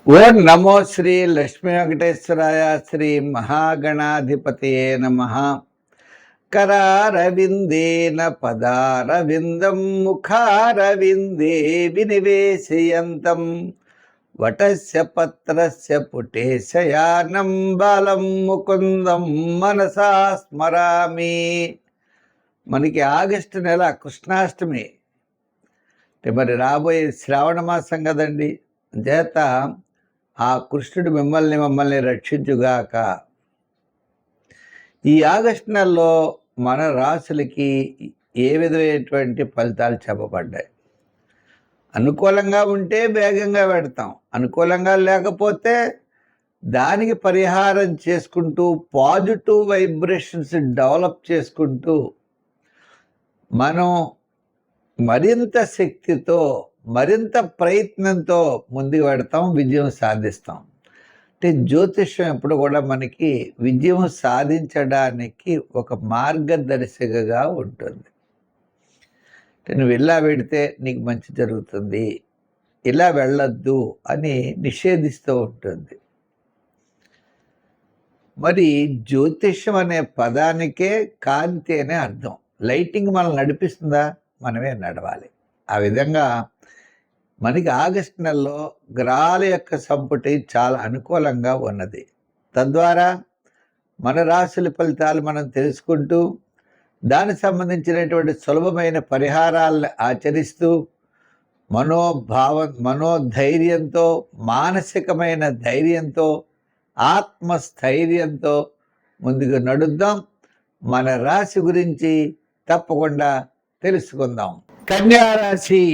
ఓం నమో శ్రీ లక్ష్మీ వెంకటేశ్వరాయ. శ్రీ మహాగణాధిపతయే నమః. కరారవిందేన పదారవిందం ముఖారవిందే వినివేశయంతం వటస్య పత్రస్య పుటే శయానం బాలం ముకుందం మనసా స్మరామి. మనకి ఆగస్టు నెల కృష్ణాష్టమి అంటే మరి రాబోయే శ్రావణ మాసం కదండి. చేత ఆ కృష్ణుడు మమ్మల్ని రక్షించుగాక. ఈ ఆగస్టు నెలలో మన రాశులకి ఏ విధమైనటువంటి ఫలితాలు చెప్పబడ్డాయి? అనుకూలంగా ఉంటే వేగంగా పెడతాం, అనుకూలంగా లేకపోతే దానికి పరిహారం చేసుకుంటూ పాజిటివ్ వైబ్రేషన్స్ డెవలప్ చేసుకుంటూ మనం మరింత శక్తితో మరింత ప్రయత్నంతో ముందుకు పెడతాం, విజయం సాధిస్తాం. అంటే జ్యోతిష్యం ఎప్పుడు కూడా మనకి విజయం సాధించడానికి ఒక మార్గదర్శికగా ఉంటుంది. అంటే నువ్వు ఇలా పెడితే నీకు మంచి జరుగుతుంది, ఇలా వెళ్ళొద్దు అని నిషేధిస్తూ ఉంటుంది. మరి జ్యోతిష్యం అనే పదానికే కాంతి అనే అర్థం. లైటింగ్ మనల్ని నడిపిస్తుందా? మనమే నడవాలి. ఆ విధంగా మనకి ఆగస్టు నెలలో గ్రహాల యొక్క సంపుటి చాలా అనుకూలంగా ఉన్నది. తద్వారా మన రాశుల ఫలితాలు మనం తెలుసుకుంటూ దానికి సంబంధించినటువంటి సులభమైన పరిహారాలను ఆచరిస్తూ మనోధైర్యంతో, మానసికమైన ధైర్యంతో, ఆత్మస్థైర్యంతో ముందుకు నడుద్దాం. మన రాశి గురించి తప్పకుండా తెలుసుకుందాం. కన్యారాశి.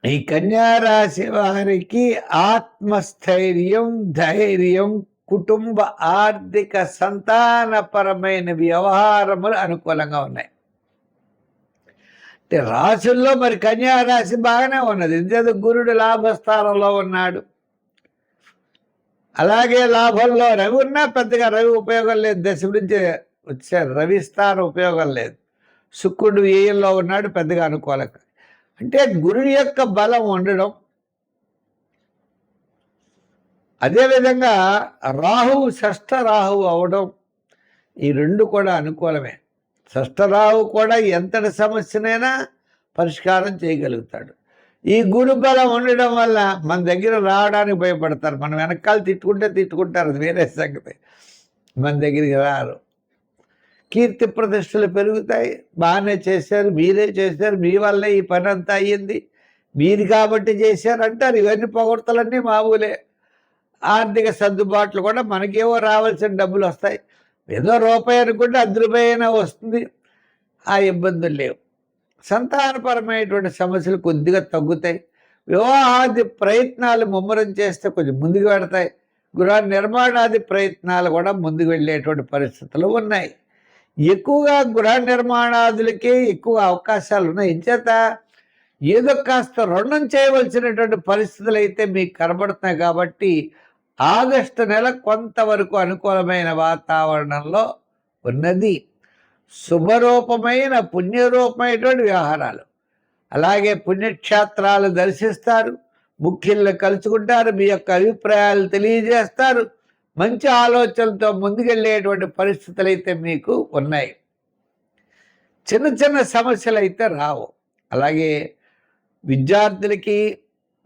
ఈ కన్యారాశి వారికి ఆత్మస్థైర్యం, ధైర్యం, కుటుంబ ఆర్థిక సంతానపరమైన వ్యవహారములు అనుకూలంగా ఉన్నాయి. అంటే రాశుల్లో మరి కన్యారాశి బాగానే ఉన్నది. ఇంతేదో గురుడు లాభస్థానంలో ఉన్నాడు. అలాగే లాభంలో రవి ఉన్నా పెద్దగా రవి ఉపయోగం లేదు. దశ నుంచి వచ్చారు, రవి స్థానం ఉపయోగం లేదు. శుక్రుడు వ్యయంలో ఉన్నాడు, పెద్దగా అనుకూలంగా. అంటే గురుడు యొక్క బలం ఉండడం, అదేవిధంగా రాహువు షష్ఠ రాహువు అవడం, ఈ రెండు కూడా అనుకూలమే. షష్ఠ రాహువు కూడా ఎంతటి సమస్యనైనా పరిష్కారం చేయగలుగుతాడు. ఈ గురు బలం ఉండడం వల్ల మన దగ్గర రావడానికి భయపడతారు. మనం వెనకాల తిట్టుకుంటారు, అది వేరే సంగతి. మన దగ్గరికి రారు. కీర్తి ప్రతిష్టలు పెరుగుతాయి. బాగానే చేశారు, మీరే చేశారు, మీ వల్లే ఈ పని అంతా అయ్యింది, మీరు కాబట్టి చేశారు అంటారు. ఇవన్నీ పొగడ్తలన్నీ మామూలే. ఆర్థిక సర్దుబాట్లు కూడా మనకేవో రావాల్సిన డబ్బులు వస్తాయి. ఏదో రూపాయి అనుకుంటే 10 రూపాయి అయినా వస్తుంది. ఆ ఇబ్బందులు లేవు. సంతానపరమైనటువంటి సమస్యలు కొద్దిగా తగ్గుతాయి. వివాహాది ప్రయత్నాలు ముమ్మరం చేస్తే కొంచెం ముందుకు పెడతాయి. గృహ నిర్మాణాది ప్రయత్నాలు కూడా ముందుకు వెళ్ళేటువంటి పరిస్థితులు ఉన్నాయి. ఎక్కువగా గృహ నిర్మాణాదులకే ఎక్కువ అవకాశాలు ఉన్నాయి. ఇంచేత ఏదో కాస్త రుణం చేయవలసినటువంటి పరిస్థితులు అయితే మీకు కనబడుతున్నాయి. కాబట్టి ఆగస్టు నెల కొంతవరకు అనుకూలమైన వాతావరణంలో ఉన్నది. శుభరూపమైన పుణ్యరూపమైనటువంటి వ్యవహారాలు, అలాగే పుణ్యక్షేత్రాలు దర్శిస్తారు, ముఖ్యులను కలుసుకుంటారు, మీ యొక్క అభిప్రాయాలు తెలియజేస్తారు. మంచి ఆలోచనలతో ముందుకెళ్ళేటువంటి పరిస్థితులు అయితే మీకు ఉన్నాయి. చిన్న చిన్న సమస్యలు అయితే రావు. అలాగే విద్యార్థులకి,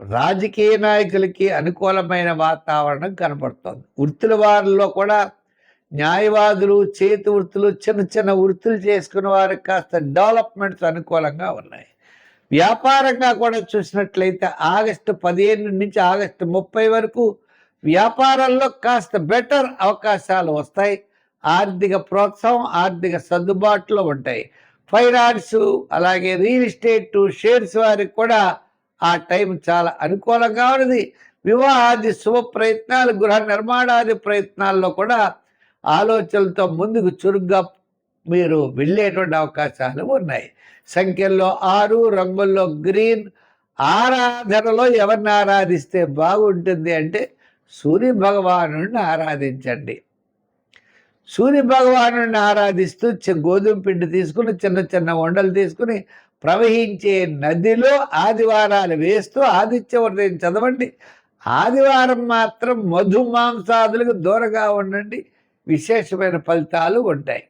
రాజకీయ నాయకులకి అనుకూలమైన వాతావరణం కనపడుతుంది. వృత్తుల వారిలో కూడా న్యాయవాదులు, చేతి వృత్తులు, చిన్న చిన్న వృత్తులు చేసుకున్న వారికి కాస్త డెవలప్మెంట్స్ అనుకూలంగా ఉన్నాయి. వ్యాపారంగా కూడా చూసినట్లయితే ఆగస్టు 15 నుంచి ఆగస్టు 30 వరకు వ్యాపారంలో కాస్త బెటర్ అవకాశాలు వస్తాయి. ఆర్థిక ప్రోత్సాహం, ఆర్థిక సర్దుబాట్లు ఉంటాయి. ఫైనాన్సు, అలాగే రియల్ ఎస్టేట్, షేర్స్ వారికి కూడా ఆ టైం చాలా అనుకూలంగా ఉన్నది. వివాహాది శుభ ప్రయత్నాలు, గృహ నిర్మాణాది ప్రయత్నాల్లో కూడా ఆలోచనలతో ముందుకు చురుగ్గా మీరు వెళ్ళేటువంటి అవకాశాలు ఉన్నాయి. సంఖ్యల్లో 6, రంగుల్లో గ్రీన్. ఆరాధనలో ఎవరిని ఆరాధిస్తే బాగుంటుంది అంటే సూర్య భగవాను ఆరాధించండి. సూర్య భగవాను ఆరాధిస్తూ గోధుమ పిండి తీసుకుని, చిన్న చిన్న వండలు తీసుకుని ప్రవహించే నదిలో ఆదివారాలు వేస్తూ ఆదిత్య హృదయం చదవండి. ఆదివారం మాత్రం మధు మాంసాదులకు దూరంగా ఉండండి, విశేషమైన ఫలితాలు ఉంటాయి.